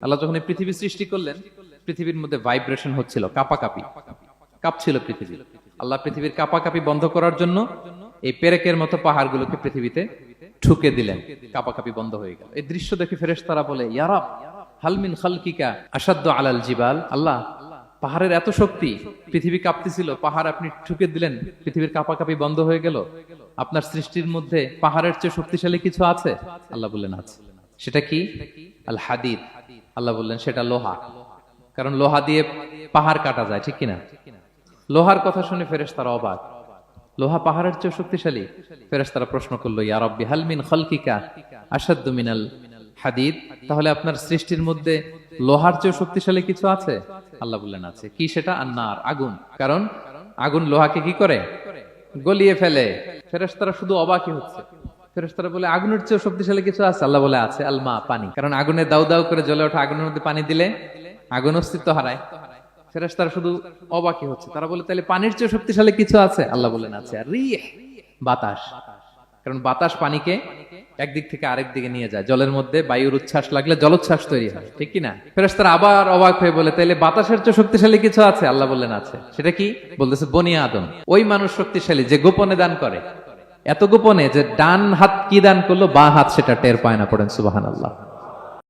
আল্লাহ যখন এই পৃথিবী সৃষ্টি করলেন, পৃথিবীর মধ্যে ভাইব্রেশন হচ্ছিল, কাঁপাকাঁপি, কাঁপছিল পৃথিবী। আল্লাহ পৃথিবীর কাঁপাকাঁপি বন্ধ করার জন্য এই পেরেকের মতো পাহাড়গুলোকে পৃথিবীতে ঠুকে দিলেন, কাঁপাকাঁপি বন্ধ হয়ে গেল। এই দৃশ্য দেখে ফেরেশতারা বলে, ইয়া রাব হালমিন খালকিকা আসাদ্দু আলাল জিবাল। আল্লাহ, পাহাড়ের এত শক্তি, পৃথিবী কাঁপতেছিল, পাহাড় আপনি ঠুকে দিলেন, পৃথিবীর কাঁপাকাঁপি বন্ধ হয়ে গেল। আপনার সৃষ্টির মধ্যে পাহাড়ের চেয়ে শক্তিশালী কিছু আছে? আল্লাহ বললেন আছে। সেটা কি? আল হাদিদ। আল্লাহ বললেন সেটা লোহা, কারণ লোহা দিয়ে পাহাড় কাটা যায়, ঠিক কিনা? লোহার কথা শুনে ফেরেশতারা অবাক, লোহা পাহাড়ের চেয়ে শক্তিশালী? ফেরেশতারা প্রশ্ন করলো, ইয়া রাব্বি হাল মিন খালকিকা আশাদ্দু মিনাল হাদিদ। তাহলে আপনার সৃষ্টির মধ্যে লোহার চেয়ে শক্তিশালী কিছু আছে? আল্লাহ বললেন আছে। কি সেটা? আন্নার, আগুন। কারণ আগুন লোহাকে কি করে? গলিয়ে ফেলে। ফেরেশতারা শুধু অবাকই হচ্ছে। ফেরেশতারা বলে, আগুনের চেয়ে শক্তিশালী কিছু আছে? আল্লাহ বলে আছে, আলমা, পানি। কারণ আগুনে দাউ দাউ করে জ্বলে ওঠা আগুনের মধ্যে পানি দিলে আগুন অস্তিত্ব হারায়। ফেরেশতারা শুধু অবাকই হচ্ছে। তারা বলে, তাহলে পানির চেয়ে শক্তিশালী কিছু আছে? আল্লাহ বলেন আছে। আর রিহ, বাতাস। কারণ বাতাস পানিকে একদিক থেকে আরেক দিকে নিয়ে যায়। জলের মধ্যে বায়ুর উচ্ছ্বাস লাগলে জলোচ্ছ্বাস তৈরি হয়, ঠিক কিনা? ফেরেশতারা আবার অবাক হয়ে বলে, তাহলে বাতাসের চেয়ে শক্তিশালী কিছু আছে? আল্লাহ বললেন আছে। সেটা কি? বলতেছে বনি আদম। ওই মানুষ শক্তিশালী যে গোপনে দান করে, এত গোপনে যে ডান হাত কি দান করলো, বাঁ হাত সেটা টের পায় না। পড়েন সুবহানাল্লাহ।